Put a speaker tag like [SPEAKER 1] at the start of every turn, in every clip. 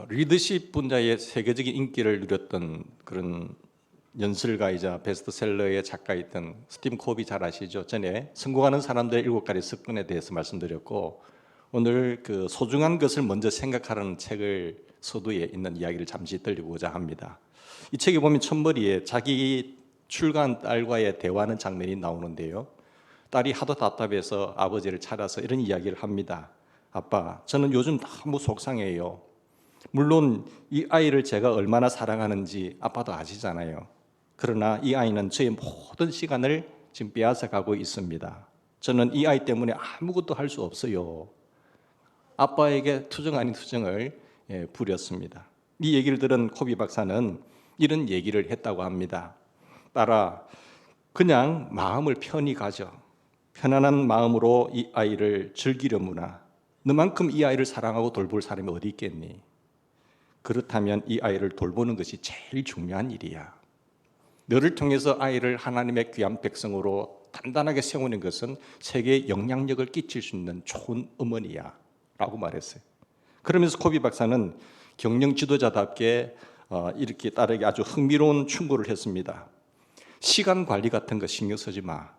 [SPEAKER 1] 리더십 분야의 세계적인 인기를 누렸던 그런 연설가이자 베스트셀러의 작가였던 스티븐 코비 잘 아시죠? 전에 성공하는 사람들의 7가지 습관에 대해서 말씀드렸고, 오늘 그 소중한 것을 먼저 생각하라는 책을 서두에 있는 이야기를 잠시 들려보고자 합니다. 이 책에 보면 첫머리에 자기 출가한 딸과의 대화하는 장면이 나오는데요, 딸이 하도 답답해서 아버지를 찾아서 이런 이야기를 합니다. 아빠, 저는 요즘 너무 속상해요. 물론 이 아이를 제가 얼마나 사랑하는지 아빠도 아시잖아요. 그러나 이 아이는 저의 모든 시간을 지금 빼앗아 가고 있습니다. 저는 이 아이 때문에 아무것도 할 수 없어요. 아빠에게 투정 아닌 투정을 부렸습니다. 이 얘기를 들은 코비 박사는 이런 얘기를 했다고 합니다. 딸아, 그냥 마음을 편히 가져. 편안한 마음으로 이 아이를 즐기려무나. 너만큼 이 아이를 사랑하고 돌볼 사람이 어디 있겠니? 그렇다면 이 아이를 돌보는 것이 제일 중요한 일이야. 너를 통해서 아이를 하나님의 귀한 백성으로 단단하게 세우는 것은 세계에 영향력을 끼칠 수 있는 좋은 어머니야 라고 말했어요. 그러면서 코비 박사는 경영 지도자답게 이렇게 딸에게 아주 흥미로운 충고를 했습니다. 시간 관리 같은 거 신경 쓰지 마.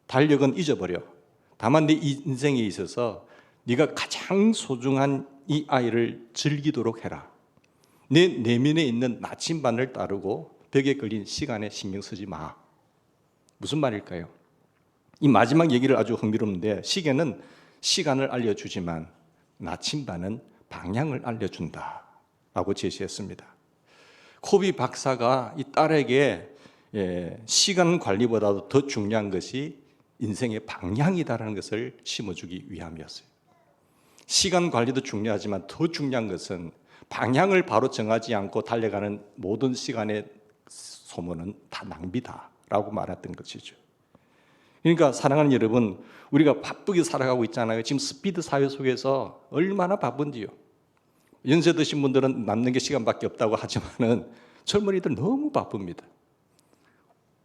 [SPEAKER 1] 달력은 잊어버려. 다만 네 인생에 있어서 네가 가장 소중한 이 아이를 즐기도록 해라. 내 내면에 있는 나침반을 따르고 벽에 걸린 시간에 신경 쓰지 마. 무슨 말일까요? 이 마지막 얘기를 아주 흥미로운데, 시계는 시간을 알려주지만 나침반은 방향을 알려준다 라고 제시했습니다. 코비 박사가 이 딸에게 시간 관리보다도 더 중요한 것이 인생의 방향이다라는 것을 심어주기 위함이었어요. 시간 관리도 중요하지만 더 중요한 것은 방향을 바로 정하지 않고 달려가는 모든 시간의 소모는 다 낭비다라고 말했던 것이죠. 그러니까 사랑하는 여러분, 우리가 바쁘게 살아가고 있잖아요. 지금 스피드 사회 속에서 얼마나 바쁜지요. 연세 드신 분들은 남는 게 시간밖에 없다고 하지만은 젊은이들 너무 바쁩니다.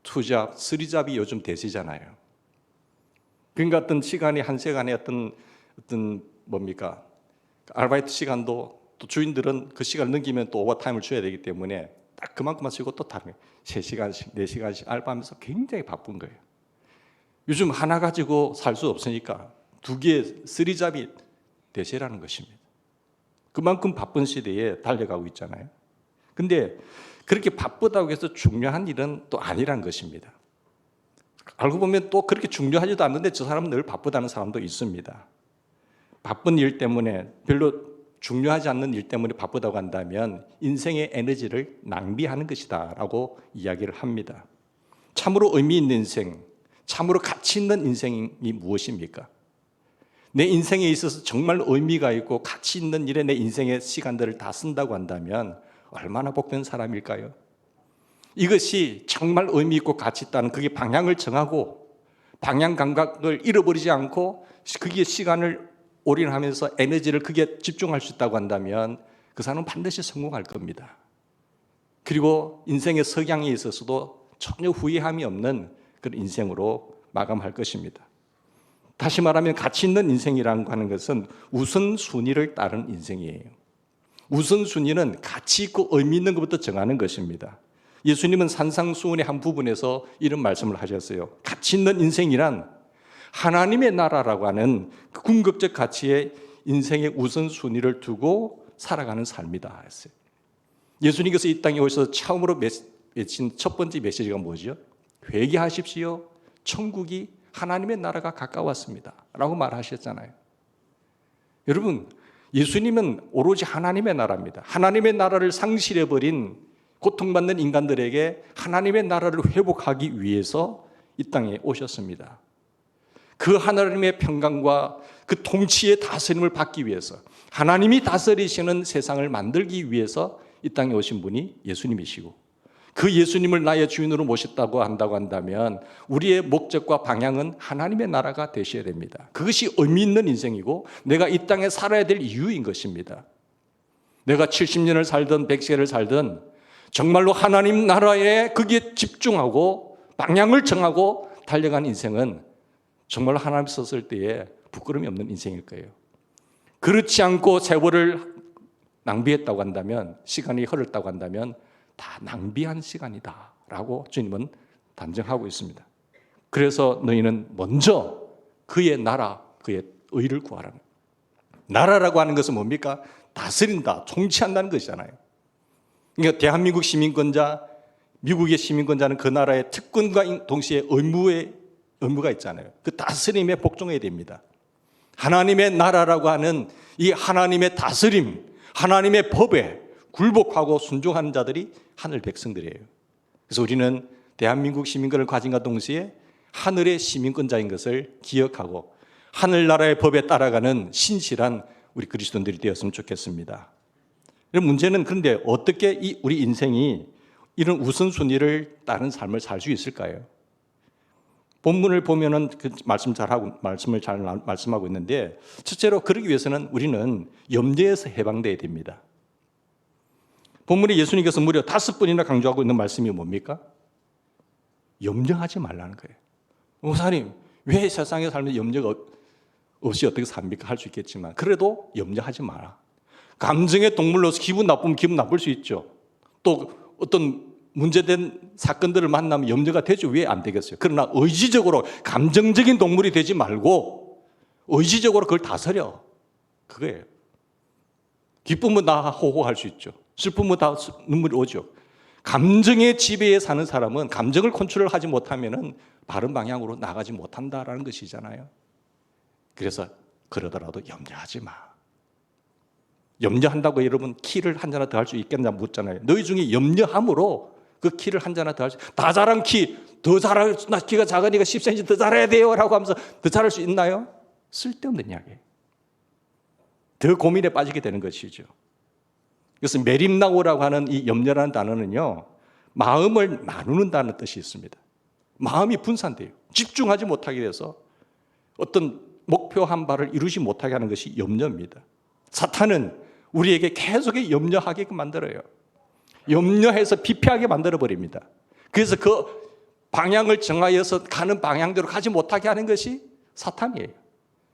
[SPEAKER 1] 투잡, 쓰리잡이 요즘 대세잖아요. 그러니까 어떤 시간이 한 시간에 어떤 뭡니까? 아르바이트 시간도 또 주인들은 그 시간을 넘기면 또 오버타임을 줘야 되기 때문에 딱 그만큼만 쓰고 또 다른 3시간씩, 4시간씩 알바하면서 굉장히 바쁜 거예요. 요즘 하나 가지고 살 수 없으니까 2개, 쓰리잡이 대세라는 것입니다. 그만큼 바쁜 시대에 달려가고 있잖아요. 근데 그렇게 바쁘다고 해서 중요한 일은 또 아니란 것입니다. 알고 보면 또 그렇게 중요하지도 않는데 저 사람은 늘 바쁘다는 사람도 있습니다. 바쁜 일 때문에, 별로 중요하지 않는 일 때문에 바쁘다고 한다면 인생의 에너지를 낭비하는 것이다 라고 이야기를 합니다. 참으로 의미 있는 인생, 참으로 가치 있는 인생이 무엇입니까? 내 인생에 있어서 정말 의미가 있고 가치 있는 일에 내 인생의 시간들을 다 쓴다고 한다면 얼마나 복된 사람일까요? 이것이 정말 의미 있고 가치 있다는, 그게 방향을 정하고 방향 감각을 잃어버리지 않고 그게 시간을 올인하면서 에너지를 그게 집중할 수 있다고 한다면 그 사람은 반드시 성공할 겁니다. 그리고 인생의 석양에 있어서도 전혀 후회함이 없는 그런 인생으로 마감할 것입니다. 다시 말하면 가치 있는 인생이라고 하는 것은 우선순위를 따른 인생이에요. 우선순위는 가치 있고 의미 있는 것부터 정하는 것입니다. 예수님은 산상수훈의 한 부분에서 이런 말씀을 하셨어요. 가치 있는 인생이란 하나님의 나라라고 하는 그 궁극적 가치의 인생의 우선순위를 두고 살아가는 삶이다 했어요. 예수님께서 이 땅에 오셔서 처음으로 외친 첫 번째 메시지가 뭐죠? 회개하십시오. 천국이, 하나님의 나라가 가까웠습니다 라고 말하셨잖아요. 여러분, 예수님은 오로지 하나님의 나라입니다. 하나님의 나라를 상실해버린 고통받는 인간들에게 하나님의 나라를 회복하기 위해서 이 땅에 오셨습니다. 그 하나님의 평강과 그 통치의 다스림을 받기 위해서, 하나님이 다스리시는 세상을 만들기 위해서 이 땅에 오신 분이 예수님이시고, 그 예수님을 나의 주인으로 모셨다고 한다면 우리의 목적과 방향은 하나님의 나라가 되셔야 됩니다. 그것이 의미 있는 인생이고 내가 이 땅에 살아야 될 이유인 것입니다. 내가 70년을 살든 100세를 살든 정말로 하나님 나라에 거기에 집중하고 방향을 정하고 달려간 인생은 정말로 하나님 썼을 때에 부끄러움이 없는 인생일 거예요. 그렇지 않고 세월을 낭비했다고 한다면, 시간이 흐렸다고 한다면 다 낭비한 시간이다 라고 주님은 단정하고 있습니다. 그래서 너희는 먼저 그의 나라, 그의 의를 구하라는 거예요. 나라라고 하는 것은 뭡니까? 다스린다, 통치한다는 것이잖아요. 그러니까 대한민국 시민권자, 미국의 시민권자는 그 나라의 특권과 동시에 의무가 있잖아요. 그 다스림에 복종해야 됩니다. 하나님의 나라라고 하는 이 하나님의 다스림, 하나님의 법에 굴복하고 순종하는 자들이 하늘 백성들이에요. 그래서 우리는 대한민국 시민권을 가진과 동시에 하늘의 시민권자인 것을 기억하고 하늘나라의 법에 따라가는 신실한 우리 그리스도인들이 되었으면 좋겠습니다. 문제는 그런데 어떻게 우리 인생이 이런 우선순위를 따른 삶을 살 수 있을까요? 본문을 보면은 그 말씀을 잘 말씀하고 있는데, 첫째로 그러기 위해서는 우리는 염려에서 해방돼야 됩니다. 본문에 예수님께서 무려 5번이나 강조하고 있는 말씀이 뭡니까? 염려하지 말라는 거예요. 목사님, 왜 세상에 살면 염려가 없이 어떻게 삽니까? 할 수 있겠지만 그래도 염려하지 마라. 감정의 동물로서 기분 나쁘면 기분 나쁠 수 있죠. 또 어떤 문제된 사건들을 만나면 염려가 되죠. 왜 안 되겠어요? 그러나 의지적으로 감정적인 동물이 되지 말고 의지적으로 그걸 다스려. 그거예요. 기쁨은 다 호호할 수 있죠. 슬픔은 다 눈물이 오죠. 감정의 지배에 사는 사람은 감정을 컨트롤하지 못하면 바른 방향으로 나가지 못한다라는 것이잖아요. 그래서 그러더라도 염려하지 마. 염려한다고 여러분 키를 한 잔 더 할 수 있겠냐 묻잖아요. 너희 중에 염려함으로 그 키를 한 잔 더 할 수, 다 자란 더 자라, 나 키가 작으니까 10cm 더 자라야 돼요 라고 하면서 더 자랄 수 있나요? 쓸데없는 이야기예요. 더 고민에 빠지게 되는 것이죠. 그래서 메림나오라고 하는 이 염려라는 단어는요, 마음을 나누는다는 뜻이 있습니다. 마음이 분산돼요. 집중하지 못하게 돼서 어떤 목표 한 바를 이루지 못하게 하는 것이 염려입니다. 사탄은 우리에게 계속 염려하게끔 만들어요. 염려해서 피폐하게 만들어버립니다. 그래서 그 방향을 정하여서 가는 방향대로 가지 못하게 하는 것이 사탄이에요.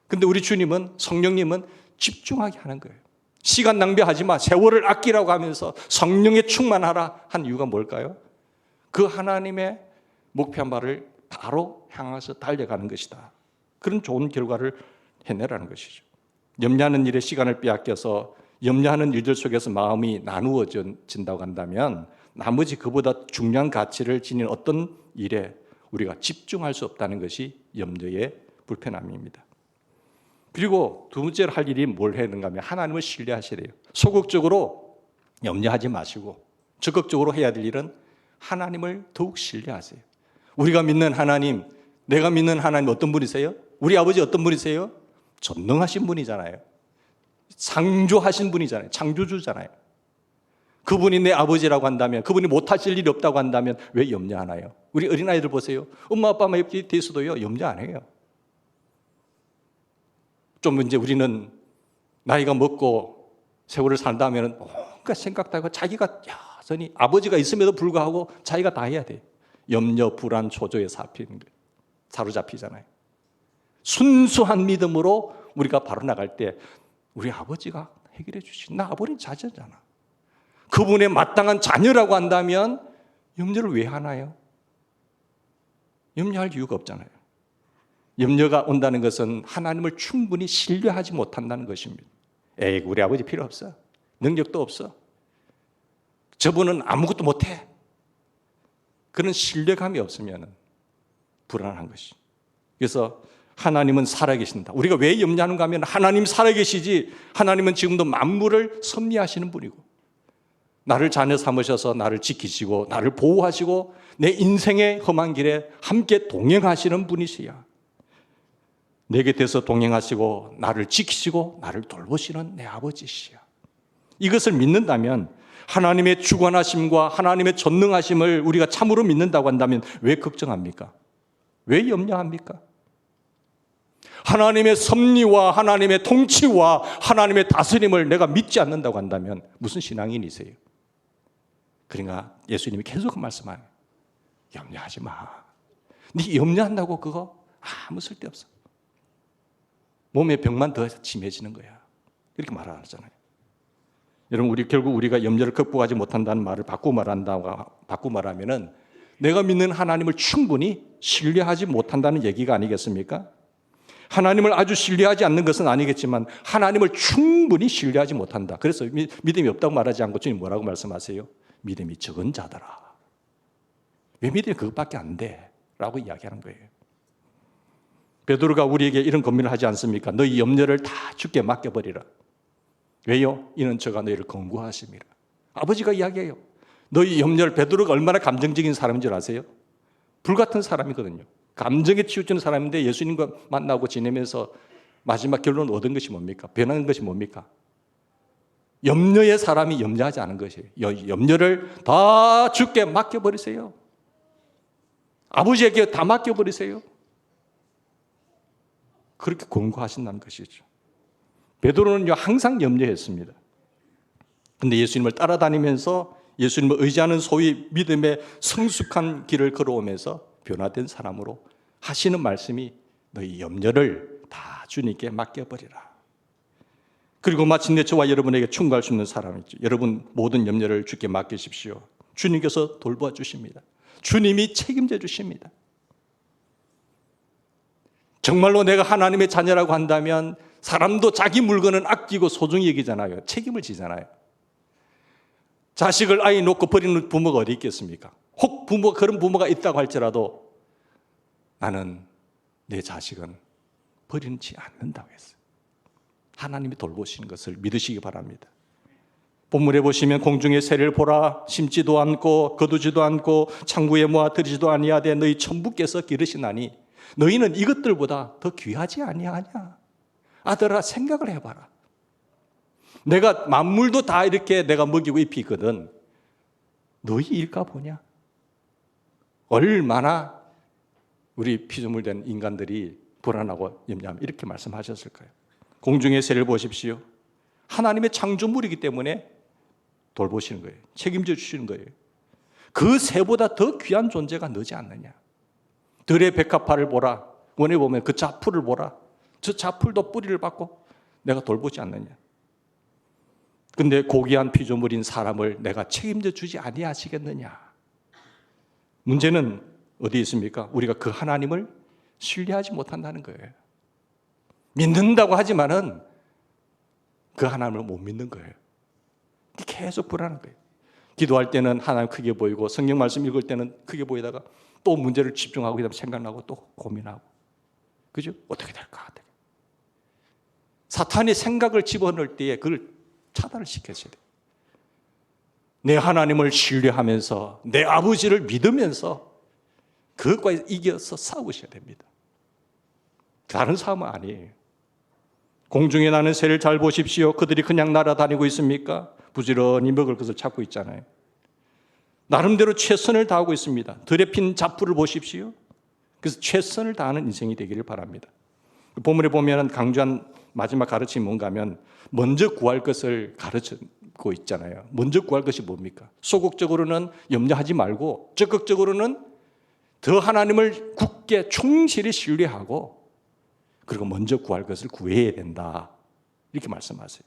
[SPEAKER 1] 근데 우리 주님은, 성령님은 집중하게 하는 거예요. 시간 낭비하지 마, 세월을 아끼라고 하면서 성령에 충만하라 한 이유가 뭘까요? 그 하나님의 목표한 바를 바로 향해서 달려가는 것이다. 그런 좋은 결과를 해내라는 것이죠. 염려하는 일에 시간을 빼앗겨서 염려하는 일들 속에서 마음이 나누어진다고 한다면 나머지 그보다 중요한 가치를 지닌 어떤 일에 우리가 집중할 수 없다는 것이 염려의 불편함입니다. 그리고 두 번째로 할 일이 뭘 해야 되는가 하면 하나님을 신뢰하시래요. 소극적으로 염려하지 마시고 적극적으로 해야 될 일은 하나님을 더욱 신뢰하세요. 우리가 믿는 하나님, 내가 믿는 하나님 어떤 분이세요? 우리 아버지 어떤 분이세요? 전능하신 분이잖아요. 창조하신 분이잖아요. 창조주잖아요. 그분이 내 아버지라고 한다면, 그분이 못하실 일이 없다고 한다면 왜 염려하나요? 우리 어린아이들 보세요. 엄마 아빠만 옆에 있어도요 염려 안 해요. 좀 이제 우리는 나이가 먹고 세월을 산다면 뭔가 생각도 하고 자기가 여전히 아버지가 있음에도 불구하고 자기가 다 해야 돼요. 염려, 불안, 초조에 사로잡히잖아요. 순수한 믿음으로 우리가 바로 나갈 때 우리 아버지가 해결해 주시. 나 아버지 자녀잖아. 그분의 마땅한 자녀라고 한다면 염려를 왜 하나요? 염려할 이유가 없잖아요. 염려가 온다는 것은 하나님을 충분히 신뢰하지 못한다는 것입니다. 에이, 우리 아버지 필요 없어. 능력도 없어. 저분은 아무것도 못해. 그런 신뢰감이 없으면 불안한 것이. 그래서 하나님은 살아계신다. 우리가 왜 염려하는가 하면 하나님 살아계시지, 하나님은 지금도 만물을 섭리하시는 분이고 나를 자녀 삼으셔서 나를 지키시고 나를 보호하시고 내 인생의 험한 길에 함께 동행하시는 분이시야. 내 곁에서 동행하시고 나를 지키시고 나를 돌보시는 내 아버지시야. 이것을 믿는다면, 하나님의 주관하심과 하나님의 전능하심을 우리가 참으로 믿는다고 한다면 왜 걱정합니까? 왜 염려합니까? 하나님의 섭리와 하나님의 통치와 하나님의 다스림을 내가 믿지 않는다고 한다면 무슨 신앙인이세요? 그러니까 예수님이 계속 말씀하는, 염려하지 마. 네 염려한다고 그거 아무 쓸데없어. 몸의 병만 더 심해지는 거야. 이렇게 말하잖아요. 여러분, 결국 우리가 염려를 극복하지 못한다는 말을 바꾸고 말하면은 내가 믿는 하나님을 충분히 신뢰하지 못한다는 얘기가 아니겠습니까? 하나님을 아주 신뢰하지 않는 것은 아니겠지만 하나님을 충분히 신뢰하지 못한다. 그래서 믿음이 없다고 말하지 않고 주님 뭐라고 말씀하세요? 믿음이 적은 자더라. 왜 믿음이 그것밖에 안 돼? 라고 이야기하는 거예요. 베드로가 우리에게 이런 권면을 하지 않습니까? 너희 염려를 다 주께 맡겨버리라. 왜요? 이는 저가 너희를 권고하심이라. 아버지가 이야기해요. 너희 염려를, 베드로가 얼마나 감정적인 사람인 줄 아세요? 불같은 사람이거든요. 감정에 치우치는 사람인데 예수님과 만나고 지내면서 마지막 결론 얻은 것이 뭡니까? 변한 것이 뭡니까? 염려의 사람이 염려하지 않은 것이에요. 염려를 다 주께 맡겨버리세요. 아버지에게 다 맡겨버리세요. 그렇게 권고하신다는 것이죠. 베드로는요, 항상 염려했습니다. 그런데 예수님을 따라다니면서 예수님을 의지하는 소위 믿음의 성숙한 길을 걸어오면서 변화된 사람으로 하시는 말씀이 너희 염려를 다 주님께 맡겨버리라. 그리고 마침내 저와 여러분에게 충고할 수 있는 사람이죠. 여러분 모든 염려를 주께 맡기십시오. 주님께서 돌봐주십니다. 주님이 책임져 주십니다. 정말로 내가 하나님의 자녀라고 한다면 사람도 자기 물건은 아끼고 소중히 여기잖아요. 책임을 지잖아요. 자식을 아이 놓고 버리는 부모가 어디 있겠습니까? 혹 그런 부모가 있다고 할지라도 나는 내 자식은 버리지 않는다고 했어요. 하나님이 돌보시는 것을 믿으시기 바랍니다. 본문에 보시면 공중의 새를 보라. 심지도 않고 거두지도 않고 창고에 모아 들이지도 아니하되 너희 천부께서 기르시나니 너희는 이것들보다 더 귀하지 아니하냐. 아들아, 생각을 해봐라. 내가 만물도 다 이렇게 내가 먹이고 입히거든. 너희 일까 보냐? 얼마나 우리 피조물 된 인간들이 불안하고 염려하면 이렇게 말씀하셨을까요? 공중의 새를 보십시오. 하나님의 창조물이기 때문에 돌보시는 거예요. 책임져 주시는 거예요. 그 새보다 더 귀한 존재가 너지 않느냐. 들의 백합화를 보라. 원에 보면 그 자풀을 보라. 저 자풀도 뿌리를 받고 내가 돌보지 않느냐. 근데 고귀한 피조물인 사람을 내가 책임져 주지 아니하시겠느냐. 문제는 어디 있습니까? 우리가 그 하나님을 신뢰하지 못한다는 거예요. 믿는다고 하지만은 그 하나님을 못 믿는 거예요. 계속 불안한 거예요. 기도할 때는 하나님 크게 보이고 성경 말씀 읽을 때는 크게 보이다가 또 문제를 집중하고 그다음에 생각나고 또 고민하고. 그죠? 어떻게 될까? 사탄이 생각을 집어넣을 때에 그걸 차단을 시켜줘야 돼요. 내 하나님을 신뢰하면서 내 아버지를 믿으면서 그것과 이겨서 싸우셔야 됩니다. 다른 싸움은 아니에요. 공중에 나는 새를 잘 보십시오. 그들이 그냥 날아다니고 있습니까? 부지런히 먹을 것을 찾고 있잖아요. 나름대로 최선을 다하고 있습니다. 들에 핀 잡풀을 보십시오. 그래서 최선을 다하는 인생이 되기를 바랍니다. 본문에 보면 강조한 마지막 가르침이 뭔가 하면 먼저 구할 것을 가르치고 있잖아요. 먼저 구할 것이 뭡니까? 소극적으로는 염려하지 말고 적극적으로는 더 하나님을 굳게 충실히 신뢰하고 그리고 먼저 구할 것을 구해야 된다. 이렇게 말씀하세요.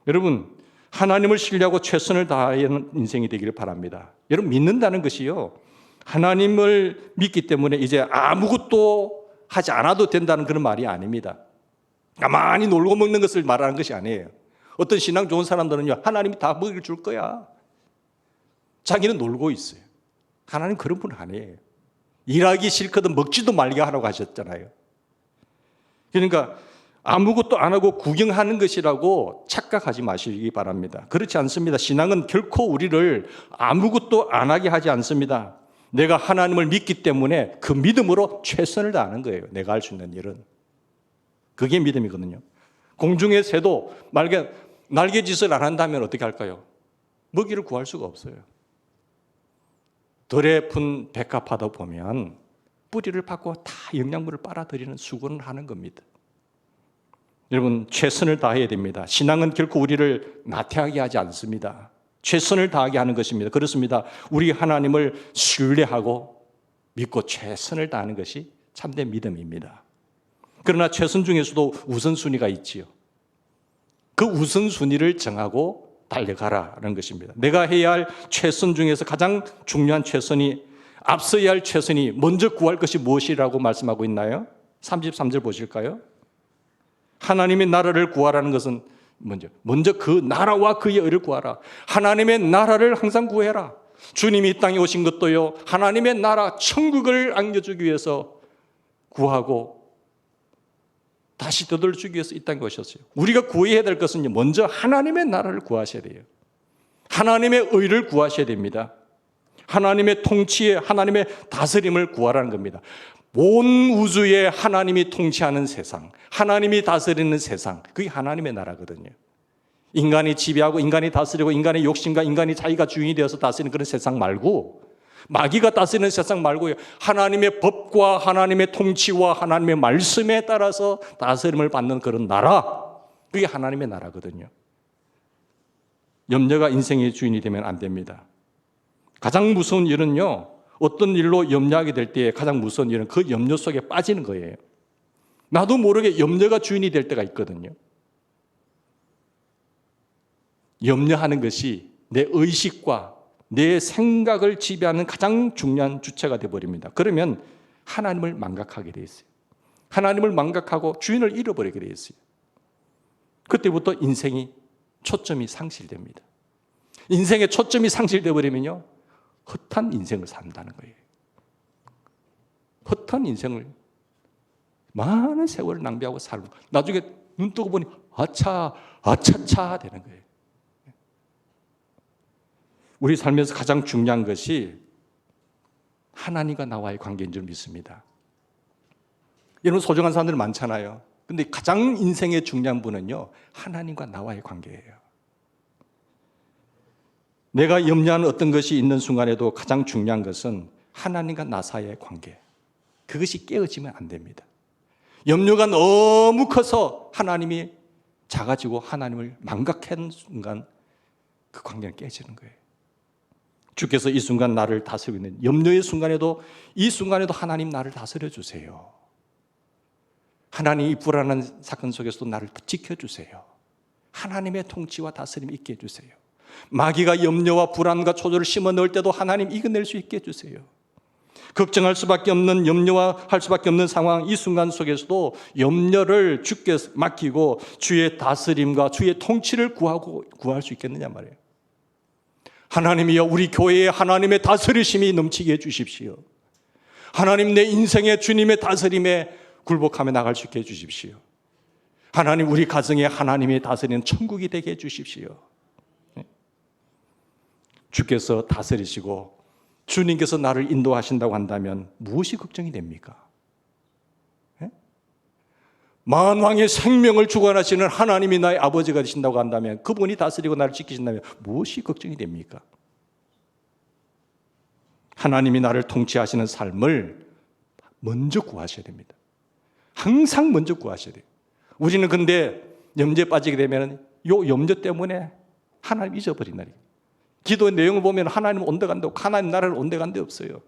[SPEAKER 1] 여러분, 하나님을 신뢰하고 최선을 다하는 인생이 되기를 바랍니다. 여러분, 믿는다는 것이요, 하나님을 믿기 때문에 이제 아무것도 하지 않아도 된다는 그런 말이 아닙니다. 가만히 놀고 먹는 것을 말하는 것이 아니에요. 어떤 신앙 좋은 사람들은요, 하나님이 다 먹여 줄 거야. 자기는 놀고 있어요. 하나님 그런 분 아니에요. 일하기 싫거든 먹지도 말게 하라고 하셨잖아요. 그러니까 아무것도 안 하고 구경하는 것이라고 착각하지 마시기 바랍니다. 그렇지 않습니다. 신앙은 결코 우리를 아무것도 안 하게 하지 않습니다. 내가 하나님을 믿기 때문에 그 믿음으로 최선을 다하는 거예요. 내가 할 수 있는 일은. 그게 믿음이거든요. 공중의 새도 날개짓을 안 한다면 어떻게 할까요? 먹이를 구할 수가 없어요. 들에 푼 백합화도 보면 뿌리를 받고 다 영양분을 빨아들이는 수고를 하는 겁니다. 여러분, 최선을 다해야 됩니다. 신앙은 결코 우리를 나태하게 하지 않습니다. 최선을 다하게 하는 것입니다. 그렇습니다. 우리 하나님을 신뢰하고 믿고 최선을 다하는 것이 참된 믿음입니다. 그러나 최선 중에서도 우선순위가 있지요. 그 우선순위를 정하고 달려가라는 것입니다. 내가 해야 할 최선 중에서 가장 중요한 최선이, 앞서야 할 최선이 먼저 구할 것이 무엇이라고 말씀하고 있나요? 33절 보실까요? 하나님의 나라를 구하라는 것은 먼저 그 나라와 그의 의를 구하라. 하나님의 나라를 항상 구해라. 주님이 이 땅에 오신 것도요, 하나님의 나라 천국을 안겨주기 위해서 구하고 다시 되돌려주기 위해서 이 땅에 오셨어요. 우리가 구해야 될 것은 먼저 하나님의 나라를 구하셔야 돼요. 하나님의 의를 구하셔야 됩니다. 하나님의 통치에, 하나님의 다스림을 구하라는 겁니다. 온 우주에 하나님이 통치하는 세상, 하나님이 다스리는 세상, 그게 하나님의 나라거든요. 인간이 지배하고 인간이 다스리고 인간의 욕심과 인간이 자기가 주인이 되어서 다스리는 그런 세상 말고, 마귀가 다스리는 세상 말고요, 하나님의 법과 하나님의 통치와 하나님의 말씀에 따라서 다스림을 받는 그런 나라, 그게 하나님의 나라거든요. 염려가 인생의 주인이 되면 안 됩니다. 가장 무서운 일은요, 어떤 일로 염려하게 될 때 가장 무서운 일은 그 염려 속에 빠지는 거예요. 나도 모르게 염려가 주인이 될 때가 있거든요. 염려하는 것이 내 의식과 내 생각을 지배하는 가장 중요한 주체가 되어버립니다. 그러면 하나님을 망각하게 되어 있어요. 하나님을 망각하고 주인을 잃어버리게 되어 있어요. 그때부터 인생이 초점이 상실됩니다. 인생의 초점이 상실되어 버리면요, 헛한 인생을 산다는 거예요. 헛한 인생을, 많은 세월을 낭비하고 살고 나중에 눈 뜨고 보니 아차차 되는 거예요. 우리 삶에서 가장 중요한 것이 하나님과 나와의 관계인 줄 믿습니다. 여러분, 소중한 사람들 많잖아요. 근데 가장 인생의 중요한 분은요, 하나님과 나와의 관계예요. 내가 염려하는 어떤 것이 있는 순간에도 가장 중요한 것은 하나님과 나 사이의 관계. 그것이 깨어지면 안 됩니다. 염려가 너무 커서 하나님이 작아지고 하나님을 망각하는 순간 그 관계는 깨지는 거예요. 주께서 이 순간 나를 다스리고 있는 염려의 순간에도, 이 순간에도 하나님 나를 다스려 주세요. 하나님 이 불안한 사건 속에서도 나를 지켜주세요. 하나님의 통치와 다스림이 있게 해주세요. 마귀가 염려와 불안과 초조를 심어 넣을 때도 하나님 이겨낼 수 있게 해주세요. 걱정할 수밖에 없는, 염려와 할 수밖에 없는 상황, 이 순간 속에서도 염려를 주께 맡기고 주의 다스림과 주의 통치를 구할 수 있겠느냐 말이에요. 하나님이여, 우리 교회에 하나님의 다스리심이 넘치게 해주십시오. 하나님, 내 인생의 주님의 다스림에 굴복하며 나갈 수 있게 해주십시오. 하나님, 우리 가정에 하나님의 다스리는 천국이 되게 해주십시오. 주께서 다스리시고 주님께서 나를 인도하신다고 한다면 무엇이 걱정이 됩니까? 만왕의 생명을 주관하시는 하나님이 나의 아버지가 되신다고 한다면, 그분이 다스리고 나를 지키신다면 무엇이 걱정이 됩니까? 하나님이 나를 통치하시는 삶을 먼저 구하셔야 됩니다. 항상 먼저 구하셔야 돼요. 우리는 근데 염려에 빠지게 되면 요 염려 때문에 하나님 잊어버린다니까. 기도의 내용을 보면 하나님 온데간데, 하나님 나라를 온데간데 없어요.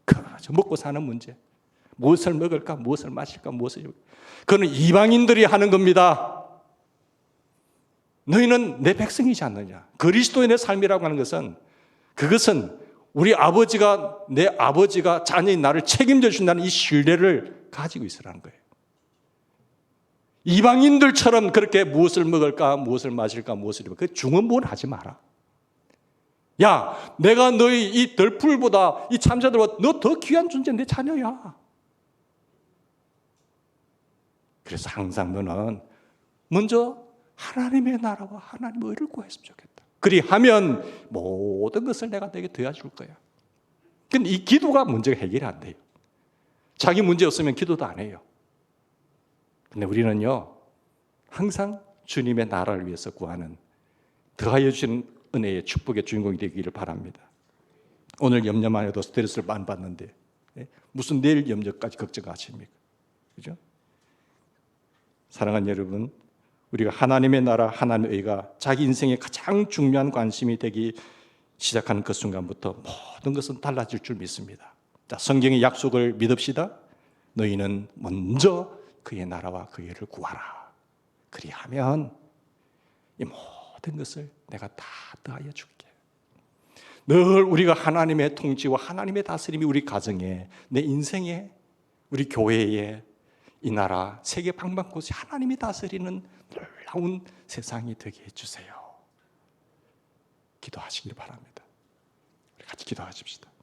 [SPEAKER 1] 그저 먹고 사는 문제, 무엇을 먹을까, 무엇을 마실까, 무엇을, 그거는 이방인들이 하는 겁니다. 너희는 내 백성이지 않느냐. 그리스도인의 삶이라고 하는 것은, 그것은 우리 아버지가, 내 아버지가 자녀인 나를 책임져 준다는 이 신뢰를 가지고 있으라는 거예요. 이방인들처럼 그렇게 무엇을 먹을까, 무엇을 마실까, 무엇을 입을까, 그 중언부언 하지 마라. 야, 내가 너희 이 덜풀보다, 이 참새들보다 너 더 귀한 존재, 내 자녀야. 그래서 항상 너는 먼저 하나님의 나라와 하나님의 의를 구했으면 좋겠다. 그리하면 모든 것을 내가 너에게 더해줄 거야. 근데 이 기도가 문제가 해결이 안 돼요. 자기 문제 없으면 기도도 안 해요. 근데 우리는요, 항상 주님의 나라를 위해서 구하는, 더하여 주시는 은혜의 축복의 주인공이 되기를 바랍니다. 오늘 염려만 해도 스트레스를 많이 받는데 무슨 내일 염려까지 걱정하십니까? 그죠? 사랑하는 여러분, 우리가 하나님의 나라, 하나님의 의가 자기 인생의 가장 중요한 관심이 되기 시작하는 그 순간부터 모든 것은 달라질 줄 믿습니다. 자, 성경의 약속을 믿읍시다. 너희는 먼저 그의 나라와 그의 의를 구하라. 그리하면 이 모든 것을 내가 다 더하여 줄게. 늘 우리가 하나님의 통치와 하나님의 다스림이 우리 가정에, 내 인생에, 우리 교회에, 이 나라, 세계 방방곳에 하나님이 다스리는 놀라운 세상이 되게 해주세요. 기도하시길 바랍니다. 우리 같이 기도하십시다.